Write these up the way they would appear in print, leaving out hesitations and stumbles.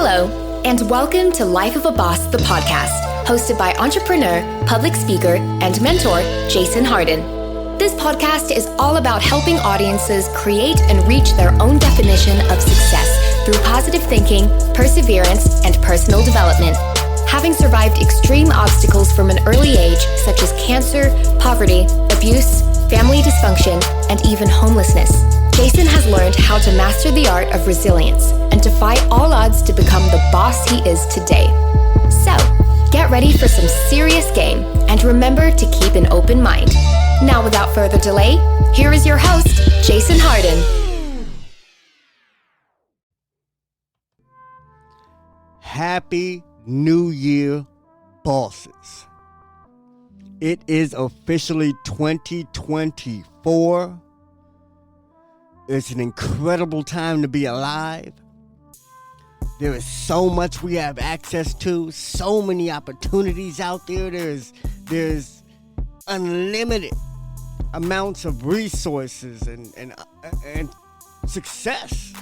Hello, and welcome to Life of a Boss, the podcast, hosted by entrepreneur, public speaker, and mentor, Jason Hardin. This podcast is all about helping audiences create and reach their own definition of success through positive thinking, perseverance, and personal development. Having survived extreme obstacles from an early age, such as cancer, poverty, abuse, family dysfunction, and even homelessness, Jason has learned how to master the art of resilience and defy all odds to become the boss he is today. So, get ready for some serious game and remember to keep an open mind. Now, without further delay, here is your host, Jason Hardin. Happy New Year, bosses. It is officially 2024. It's an incredible time to be alive. There is so much we have access to, so many opportunities out there. There's unlimited amounts of resources and success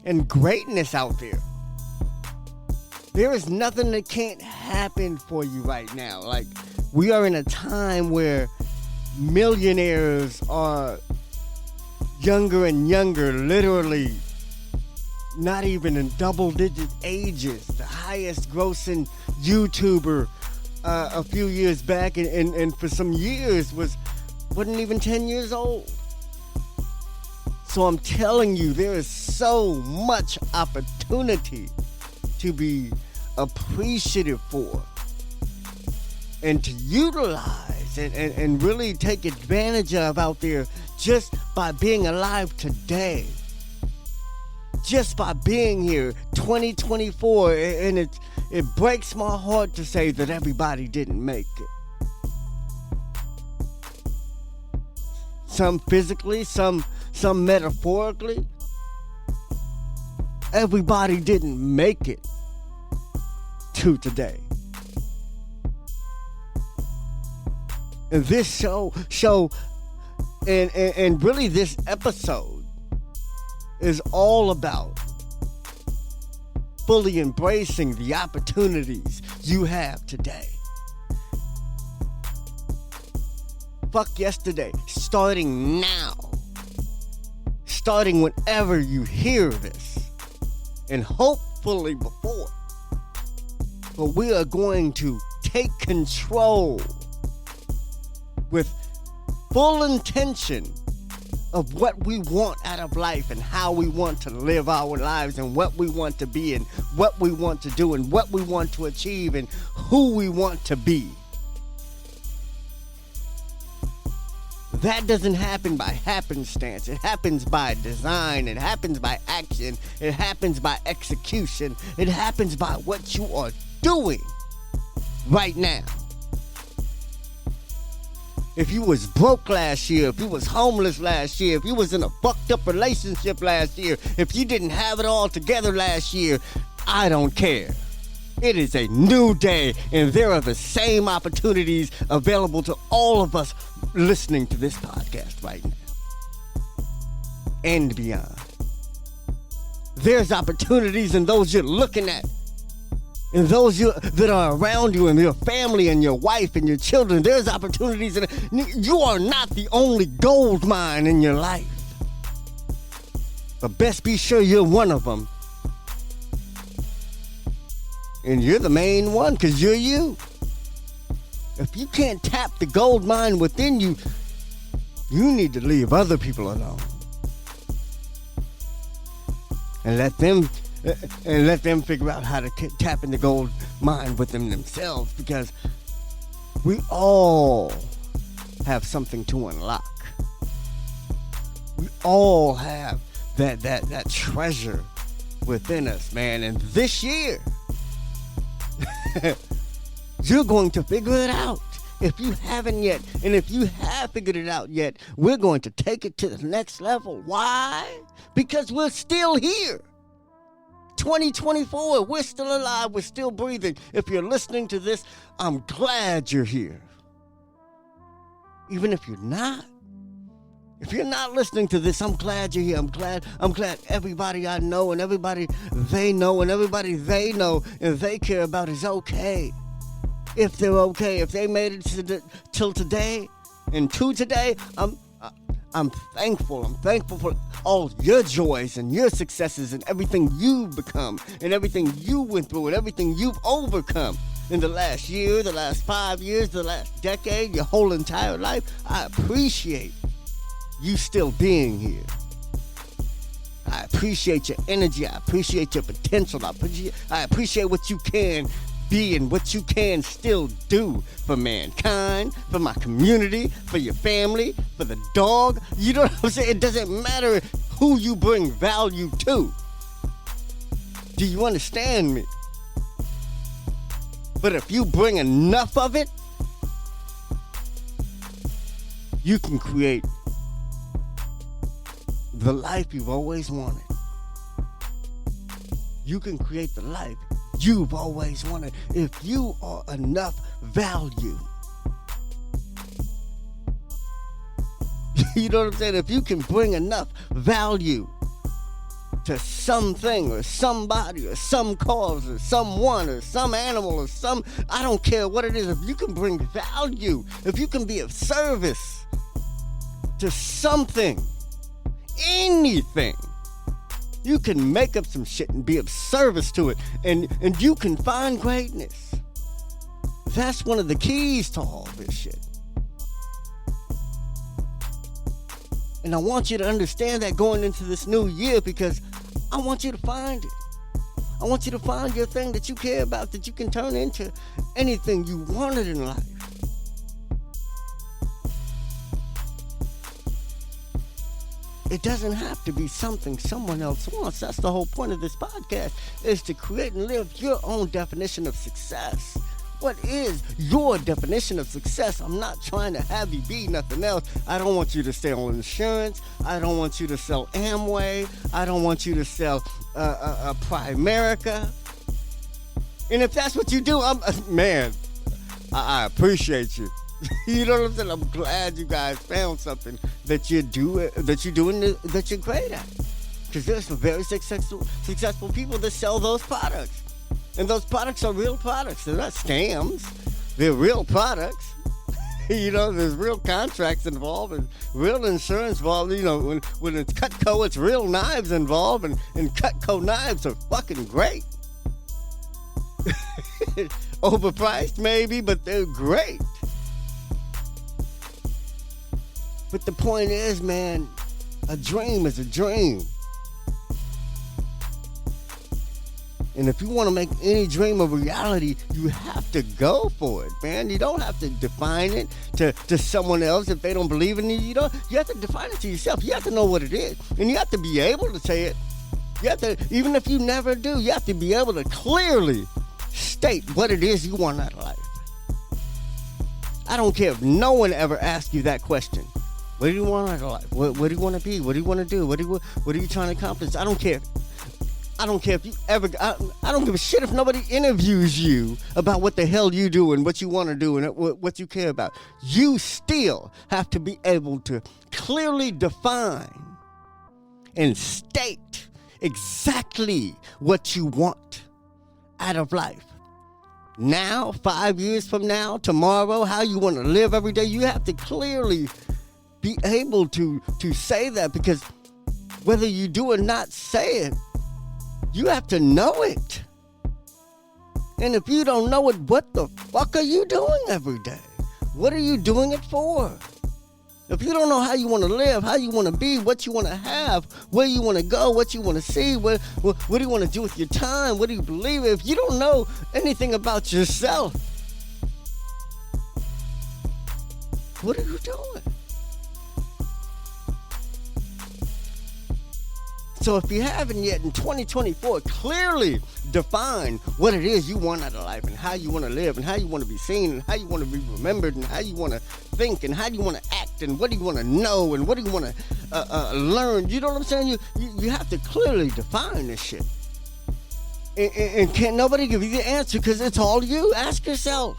and greatness out there. There is nothing that can't happen for you right now. Like, we are in a time where millionaires are younger and younger, literally not even in double-digit ages. The highest grossing YouTuber a few years back and for some years wasn't even 10 years old. So I'm telling you, there is so much opportunity to be appreciative for and to utilize and really take advantage of out there just by being alive today. Just by being here, 2024, and it breaks my heart to say that everybody didn't make it. Some physically, some metaphorically. Everybody didn't make it to today. And this show and really this episode is all about fully embracing the opportunities you have today. Fuck yesterday. Starting now. Starting whenever you hear this. And hopefully before. But we are going to take control with full intention of what we want out of life and how we want to live our lives and what we want to be and what we want to do and what we want to achieve and who we want to be. That doesn't happen by happenstance. It happens by design. It happens by action. It happens by execution. It happens by what you are doing right now. If you was broke last year, if you was homeless last year, if you was in a fucked up relationship last year, if you didn't have it all together last year, I don't care. It is a new day, and there are the same opportunities available to all of us listening to this podcast right now. And beyond. There's opportunities in those you're looking at. And those that are around you and your family and your wife and your children, there's opportunities. You are not the only gold mine in your life. But best be sure you're one of them. And you're the main one because you're you. If you can't tap the gold mine within you, you need to leave other people alone. And let them figure out how to tap in the gold mine within themselves, because we all have something to unlock. We all have that treasure within us, man. And this year, you're going to figure it out. If you haven't yet, and if you have figured it out yet, we're going to take it to the next level. Why? Because we're still here. 2024, we're still alive, we're still breathing. If you're listening to this, I'm glad you're here. Even if you're not, If you're not listening to this, I'm glad you're here. I'm glad everybody I know and everybody they know and everybody they know and they care about is okay. If they're okay, if they made it till today and to today, I'm thankful. I'm thankful for all your joys and your successes and everything you've become and everything you went through and everything you've overcome in the last year, the last 5 years, the last decade, your whole entire life. I appreciate you still being here. I appreciate your energy. I appreciate your potential. I appreciate what you can be and what you can still do for mankind, for my community, for your family, for the dog. You know what I'm saying? It doesn't matter who you bring value to. Do you understand me? But if you bring enough of it, you can create the life you've always wanted. You can create the life you've always wanted if you are enough value. You know what I'm saying? If you can bring enough value to something or somebody or some cause or someone or some animal or I don't care what it is. If you can bring value, if you can be of service to something, anything, you can make up some shit and be of service to it, and you can find greatness. That's one of the keys to all this shit. And I want you to understand that going into this new year, because I want you to find it. I want you to find your thing that you care about, that you can turn into anything you wanted in life. It doesn't have to be something someone else wants. That's the whole point of this podcast, is to create and live your own definition of success. What is your definition of success? I'm not trying to have you be nothing else. I don't want you to sell insurance. I don't want you to sell Amway. I don't want you to sell Primerica. And if that's what you do, I appreciate you. You know what I'm saying? I'm glad you guys found something that you're doing that you're great at. Because there's some very successful people that sell those products. And those products are real products. They're not scams. They're real products. You know, there's real contracts involved and real insurance involved. You know, when it's Cutco, it's real knives involved, and Cutco knives are fucking great. Overpriced maybe, but they're great. But the point is, man, a dream is a dream. And if you want to make any dream a reality, you have to go for it, man. You don't have to define it to someone else if they don't believe in you. You have to define it to yourself. You have to know what it is. And you have to be able to say it. You have to, even if you never do, you have to be able to clearly state what it is you want out of life. I don't care if no one ever asks you that question. What do you want out of life? What do you want to be? What do you want to do? What are you trying to accomplish? I don't care. I don't care if you ever. I don't give a shit if nobody interviews you about what the hell you do and what you want to do and what you care about. You still have to be able to clearly define and state exactly what you want out of life. Now, 5 years from now, tomorrow, how you want to live every day, you have to clearly be able to say that, because whether you do or not say it, you have to know it. And if you don't know it, what the fuck are you doing every day? What are you doing it for? If you don't know how you want to live, how you want to be, what you want to have, where you want to go, what you want to see, what do you want to do with your time, what do you believe in? If you don't know anything about yourself, what are you doing? So if you haven't yet, in 2024, clearly define what it is you want out of life and how you want to live and how you want to be seen and how you want to be remembered and how you want to think and how you want to act and what do you want to know and what do you want to learn. You know what I'm saying? You have to clearly define this shit. And can't nobody give you the answer, because it's all you. Ask yourself.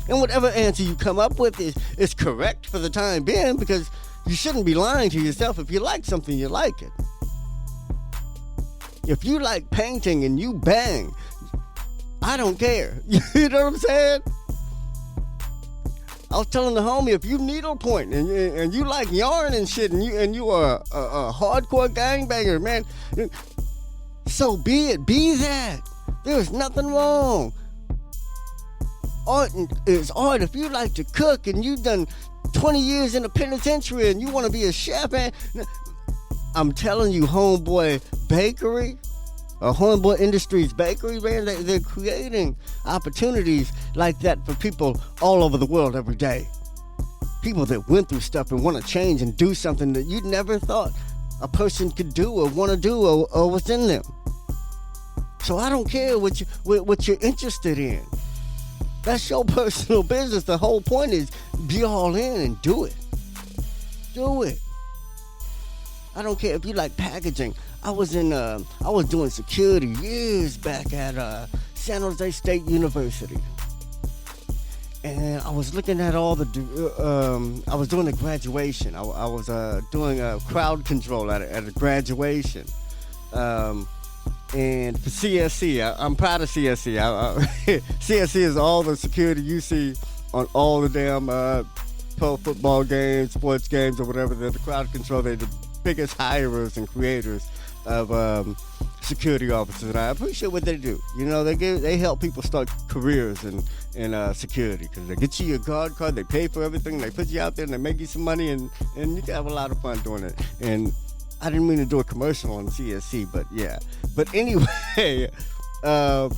And whatever answer you come up with is correct for the time being, because you shouldn't be lying to yourself. If you like something, you like it. If you like painting and you bang, I don't care. You know what I'm saying? I was telling the homie, if you needlepoint and you like yarn and shit, and you are a hardcore gangbanger, man, so be it. Be that. There's nothing wrong. Art is art. If you like to cook and you've done 20 years in the penitentiary and you want to be a chef, man, I'm telling you, Homeboy Bakery, Homeboy Industries Bakery, man, they're creating opportunities like that for people all over the world every day. People that went through stuff and want to change and do something that you never thought a person could do or want to do or what's in them. So I don't care what you're interested in. That's your personal business. The whole point is be all in and do it. Do it. I don't care if you like packaging. I was doing security years back at San Jose State University, and I was looking at all the. I was doing a graduation. I was doing a crowd control at a graduation, and for CSC, I'm proud of CSC. CSC is all the security you see on all the damn pro football games, sports games, or whatever. They're the crowd control. They're the biggest hirers and creators of security officers, and I appreciate what they do. You know, they help people start careers in security, because they get you your guard card, they pay for everything, they put you out there, and they make you some money, and you can have a lot of fun doing it. And I didn't mean to do a commercial on CSC, but yeah. But anyway, I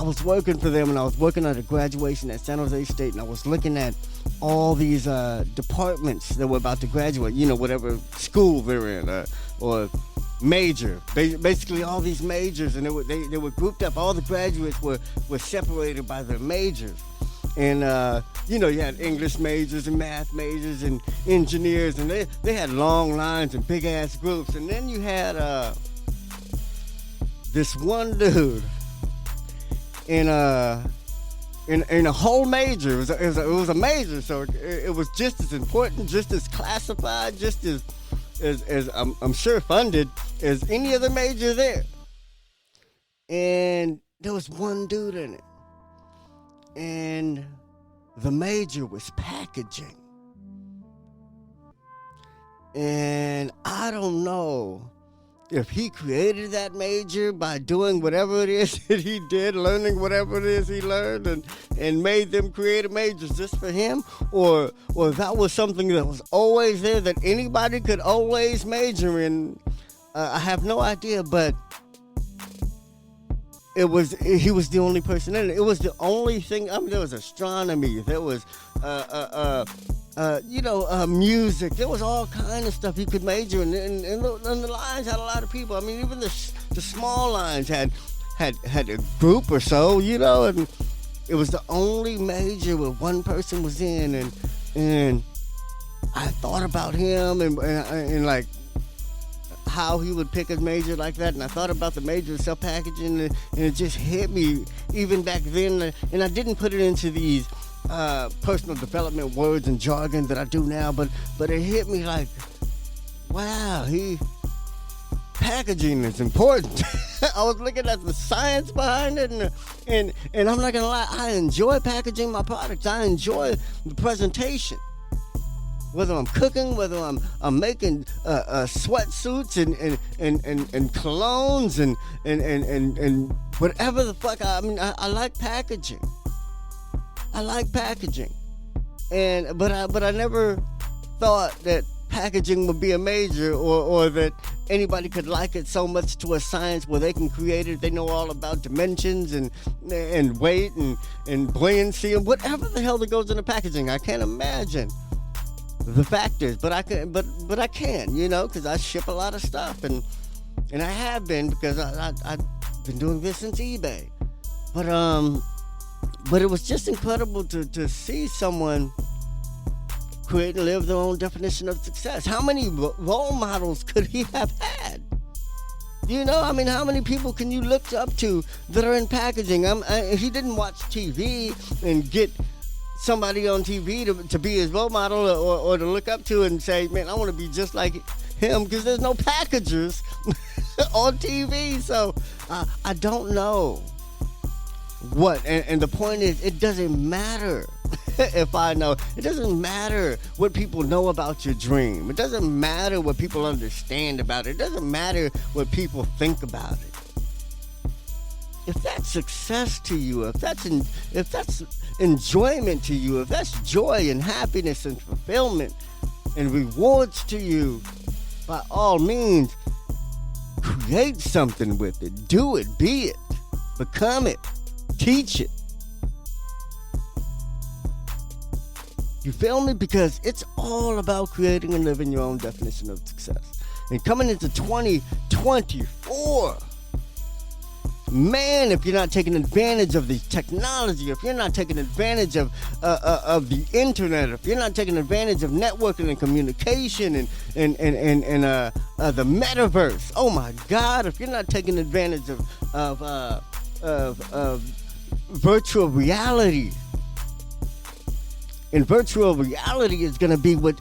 was working for them, and I was working at a graduation at San Jose State, and I was looking at all these departments that were about to graduate, you know, whatever school they're in, or major, basically all these majors, and they were grouped up. All the graduates were separated by their majors, and you know, you had English majors and math majors and engineers, and they had long lines and big ass groups. And then you had this one dude in a whole major. It was a major, so it was just as important, just as classified, just as I'm sure funded as any other major there. And there was one dude in it, and the major was packaging. And I don't know if he created that major by doing whatever it is that he did, learning whatever it is he learned, and made them create a major just for him, or that was something that was always there that anybody could always major in. I have no idea, but he was the only person in it. It was the only thing. I mean, there was astronomy, there was music. There was all kind of stuff you could major in, and the lines had a lot of people. I mean, even the small lines had a group or so, you know, and it was the only major where one person was in, and I thought about him and like how he would pick a major like that, and I thought about the major of self-packaging, and it just hit me even back then, and I didn't put it into these personal development words and jargon that I do now, but it hit me like, wow, packaging is important. I was looking at the science behind it, and I'm not gonna lie, I enjoy packaging my products. I enjoy the presentation. Whether I'm cooking, whether I'm making sweatsuits and colognes and whatever the fuck. I mean, I like packaging. I like packaging, but I never thought that packaging would be a major, or that anybody could like it so much to a science where they can create it. They know all about dimensions and weight and buoyancy and whatever the hell that goes into packaging. I can't imagine the factors, but I can, you know, because I ship a lot of stuff, and I have been, because I've been doing this since eBay, but it was just incredible to see someone create and live their own definition of success. How many role models could he have had? You know, I mean, how many people can you look up to that are in packaging? He didn't watch TV and get somebody on TV to be his role model or to look up to and say, man, I want to be just like him, because there's no packagers on TV. So I don't know what. And the point is, it doesn't matter if I know. It doesn't matter what people know about your dream. It doesn't matter what people understand about it. It doesn't matter what people think about it. If that's success to you, if that's enjoyment to you, if that's joy and happiness and fulfillment and rewards to you, by all means, create something with it. Do it. Be it. Become it. Teach it. You feel me? Because it's all about creating and living your own definition of success. And coming into 2024, man, if you're not taking advantage of the technology, if you're not taking advantage of the internet, if you're not taking advantage of networking and communication and the metaverse, oh my God, if you're not taking advantage of virtual reality, and virtual reality is going to be what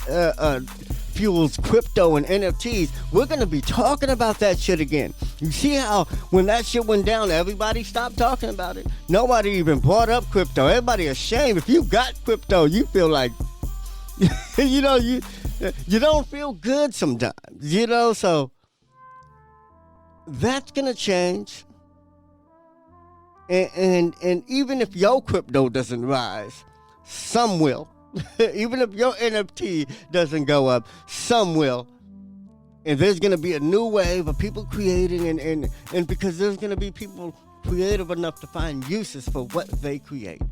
fuels crypto and NFTs. We're going to be talking about that shit again. You see how when that shit went down, everybody stopped talking about it. Nobody even brought up crypto. Everybody ashamed. If you got crypto, you feel like, you don't feel good sometimes, so that's going to change. And even if your crypto doesn't rise, some will. Even if your NFT doesn't go up, some will. And there's going to be a new wave of people creating, and because there's going to be people creative enough to find uses for what they create.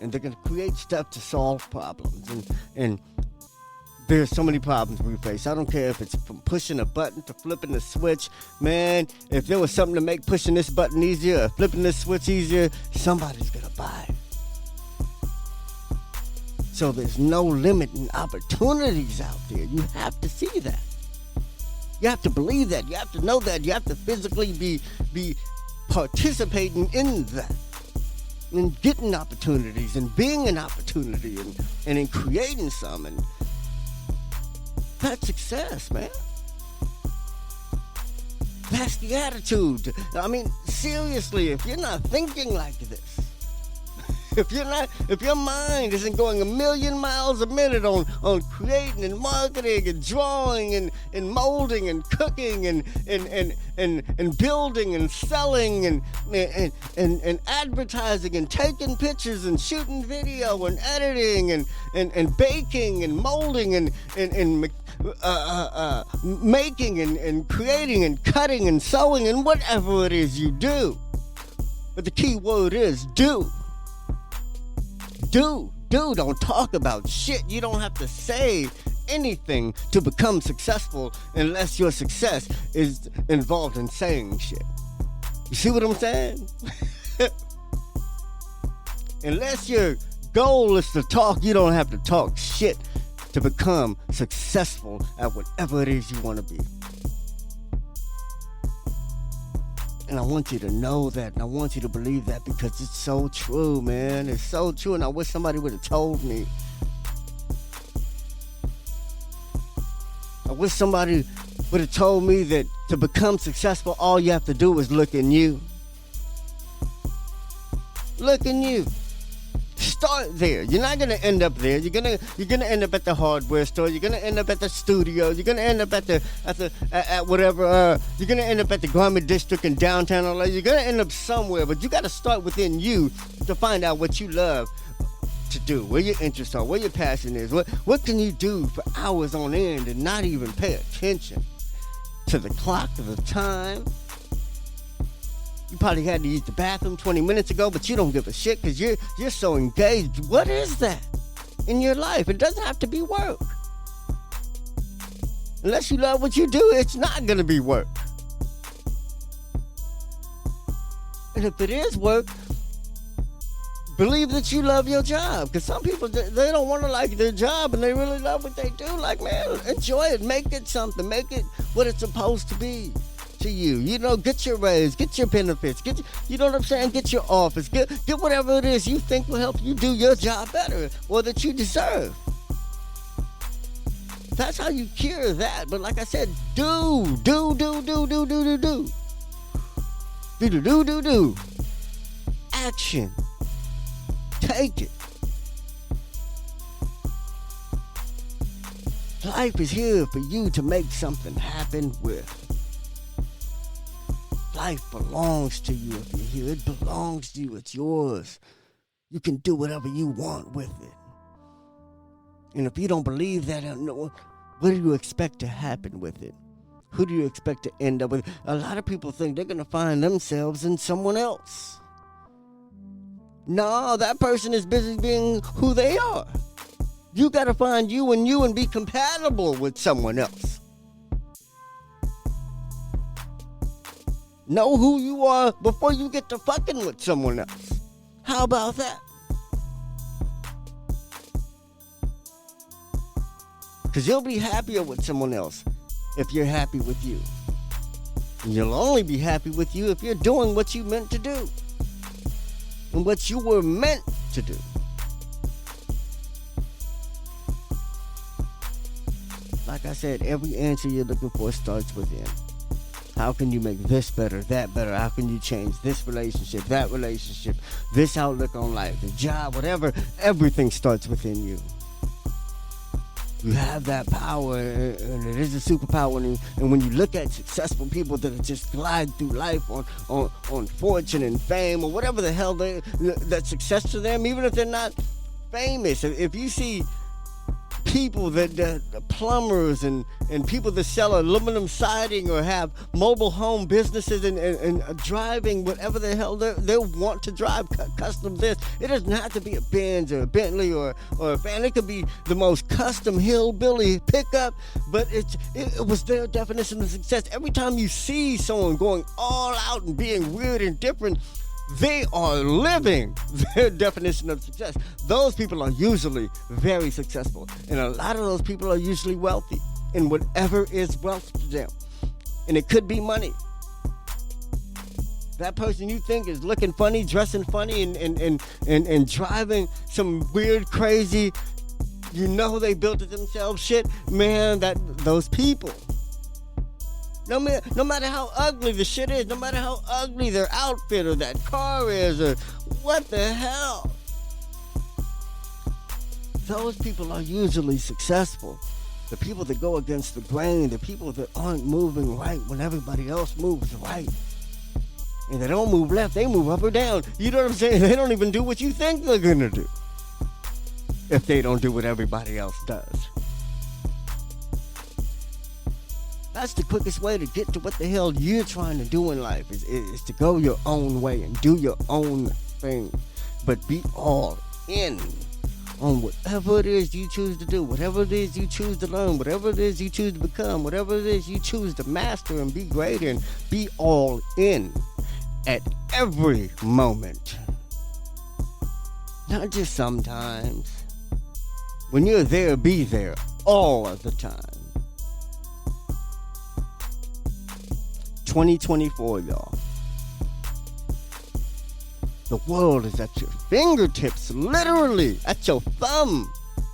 And they're going to create stuff to solve problems. And there's so many problems we face. I don't care if it's from pushing a button to flipping the switch. Man, if there was something to make pushing this button easier or flipping this switch easier, somebody's going to buy it. So there's no limit in opportunities out there. You have to see that. You have to believe that. You have to know that. You have to physically be participating in that. And getting opportunities and being an opportunity and in creating some. And that's success, man. That's the attitude. I mean, seriously, if you're not thinking like this, if your mind isn't going 1,000,000 miles a minute on creating and marketing and drawing and molding and cooking and building and selling and advertising and taking pictures and shooting video and editing and baking and molding and making and creating and cutting and sewing and whatever it is you do. But the key word is do. Don't talk about shit. You don't have to say anything to become successful unless your success is involved in saying shit. You see what I'm saying? Unless your goal is to talk, you don't have to talk shit to become successful at whatever it is you want to be. And I want you to know that, and I want you to believe that, because it's so true, man. It's so true, and I wish somebody would have told me. I wish somebody would have told me that to become successful, all you have to do is look in you. Look in you. Start there. You're not gonna end up there. You're gonna end up at the hardware store. You're gonna end up at the studio. You're gonna end up at whatever. You're gonna end up at the garment district in downtown LA. You're gonna end up somewhere, but you gotta start within you to find out what you love to do, where your interests are, where your passion is. What can you do for hours on end and not even pay attention to the clock, to the time? You probably had to use the bathroom 20 minutes ago, but you don't give a shit because you're so engaged. What is that in your life? It doesn't have to be work. Unless you love what you do, it's not going to be work. And if it is work, believe that you love your job. Because some people, they don't want to like their job and they really love what they do. Like, man, enjoy it. Make it something. Make it what it's supposed to be. to you. You know, get your raise, get your benefits, you know what I'm saying? Get your office, get whatever it is you think will help you do your job better or that you deserve. That's how you cure that. But like I said, do. Action. Take it. Life is here for you to make something happen with. Life belongs to you if you're here. It belongs to you. It's yours. You can do whatever you want with it. And if you don't believe that, what do you expect to happen with it? Who do you expect to end up with? A lot of people think they're going to find themselves in someone else. No, that person is busy being who they are. You got to find you and be compatible with someone else. Know who you are before you get to fucking with someone else. How about that? Because you'll be happier with someone else if you're happy with you. And you'll only be happy with you if you're doing what you meant to do. And what you were meant to do. Like I said, every answer you're looking for starts within. How can you make this better, that better? How can you change this relationship, that relationship, this outlook on life, the job, whatever? Everything starts within you. You have that power, and it is a superpower. And when you look at successful people that just glide through life on fortune and fame or whatever the hell that's success to them, even if they're not famous, if you see people that plumbers and people that sell aluminum siding or have mobile home businesses and driving whatever the hell they want to drive, custom this. It doesn't have to be a Benz or a Bentley or a van. It could be the most custom hillbilly pickup, but it was their definition of success. Every time you see someone going all out and being weird and different, they are living their definition of success. Those people are usually very successful. And a lot of those people are usually wealthy in whatever is wealth to them. And it could be money. That person you think is looking funny, dressing funny, and driving some weird, crazy, you know they built it themselves shit. Man, those people. No matter how ugly the shit is, no matter how ugly their outfit or that car is, or what the hell, those people are usually successful. The people that go against the grain, the people that aren't moving right when everybody else moves right. And they don't move left, they move up or down. You know what I'm saying? They don't even do what you think they're gonna do if they don't do what everybody else does. That's the quickest way to get to what the hell you're trying to do in life is to go your own way and do your own thing. But be all in on whatever it is you choose to do, whatever it is you choose to learn, whatever it is you choose to become, whatever it is you choose to master and be great in. Be all in at every moment. Not just sometimes. When you're there, be there all of the time. 2024, y'all. The world is at your fingertips, literally at your thumb.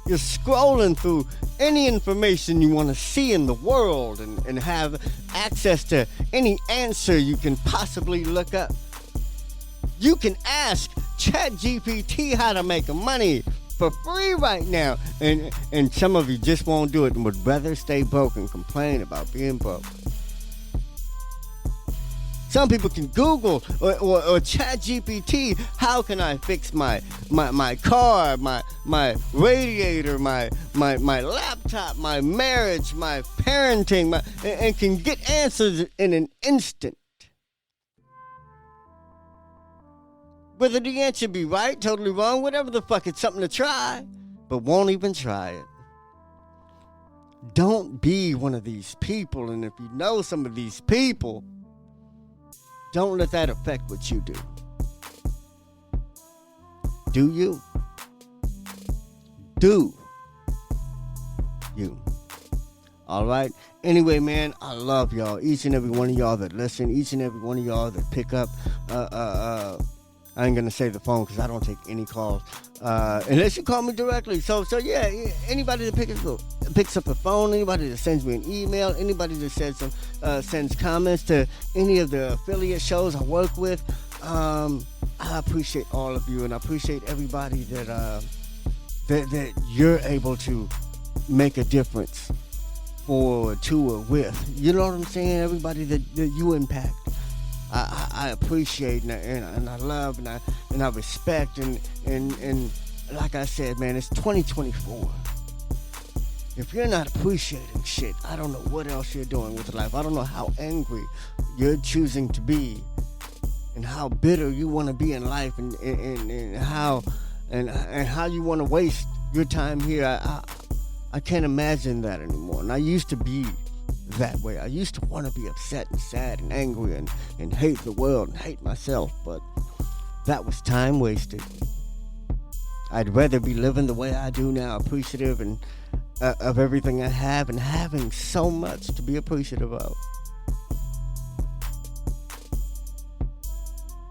You're scrolling through any information you want to see in the world and have access to any answer you can possibly look up. You can ask Chat GPT how to make money for free right now. And some of you just won't do it and would rather stay broke and complain about being broke. Some people can Google or Chat GPT, how can I fix my car, my radiator, my laptop, my marriage, my parenting, and can get answers in an instant. Whether the answer be right, totally wrong, whatever the fuck, it's something to try, but won't even try it. Don't be one of these people, and if you know some of these people, don't let that affect what you do. Do you? Do you? All right. Anyway, man, I love y'all. Each and every one of y'all that listen. Each and every one of y'all that pick up. I ain't gonna say the phone because I don't take any calls unless you call me directly. So yeah. Anybody that picks up the phone, anybody that sends me an email, anybody that sends comments to any of the affiliate shows I work with. I appreciate all of you, and I appreciate everybody that you're able to make a difference for, to, or with. You know what I'm saying? Everybody that you impact. I appreciate and I love and I respect and like I said, man, it's 2024. If you're not appreciating shit, I don't know what else you're doing with life. I don't know how angry you're choosing to be and how bitter you want to be in life and how you want to waste your time here. I can't imagine that anymore. And I used to be that way. I used to want to be upset and sad and angry and hate the world and hate myself, but that was time wasted. I'd rather be living the way I do now, appreciative and of everything I have and having so much to be appreciative of.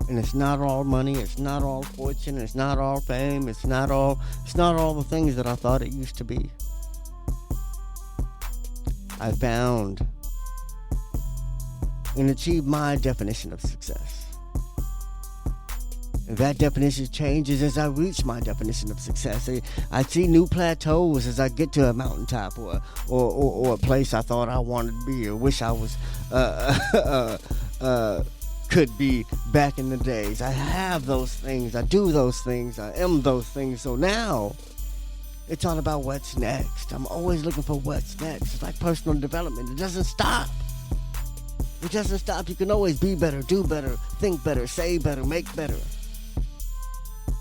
And it's not all money, it's not all fortune, it's not all fame, it's not all the things that I thought it used to be. I found and achieved my definition of success. And that definition changes as I reach my definition of success. I see new plateaus as I get to a mountaintop or a place I thought I wanted to be or wish I was could be back in the days. I have those things, I do those things, I am those things. So now it's all about what's next. I'm always looking for what's next. It's like personal development. It doesn't stop. It doesn't stop. You can always be better, do better, think better, say better, make better.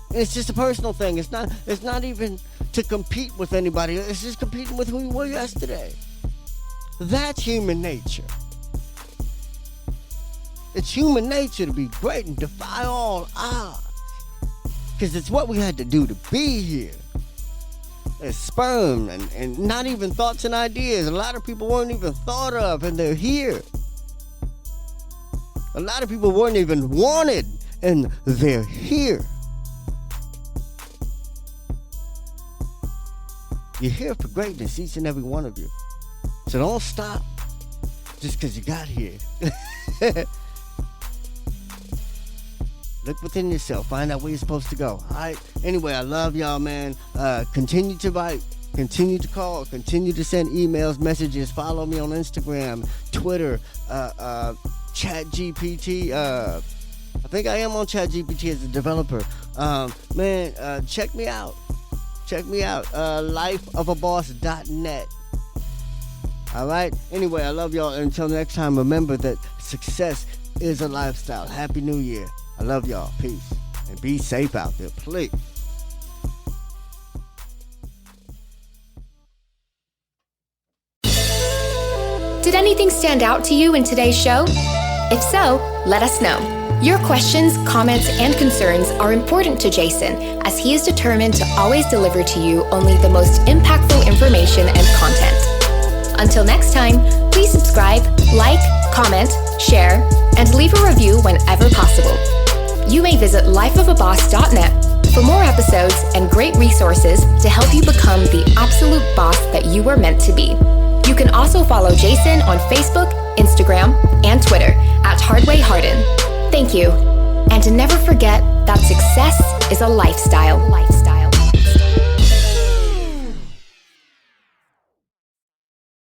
And it's just a personal thing. It's not even to compete with anybody. It's just competing with who you were yesterday. That's human nature. It's human nature to be great and defy all odds. Because it's what we had to do to be here. As sperm and not even thoughts and ideas. A lot of people weren't even thought of and they're here. A lot of people weren't even wanted and they're here. You're here for greatness, each and every one of you. So don't stop just because you got here. Look within yourself. Find out where you're supposed to go. All right? Anyway, I love y'all, man. Continue to write. Continue to call. Continue to send emails, messages. Follow me on Instagram, Twitter, Chat GPT. I think I am on Chat GPT as a developer. Check me out. Check me out. Lifeofaboss.net. All right? Anyway, I love y'all. Until next time, remember that success is a lifestyle. Happy New Year. I love y'all. Peace. And be safe out there, please. Did anything stand out to you in today's show? If so, let us know. Your questions, comments, and concerns are important to Jason, as he is determined to always deliver to you only the most impactful information and content. Until next time, please subscribe, like, comment, share, and leave a review whenever possible. You may visit lifeofaboss.net for more episodes and great resources to help you become the absolute boss that you were meant to be. You can also follow Jason on Facebook, Instagram, and Twitter at Hardin. Thank you. And never forget that success is a lifestyle.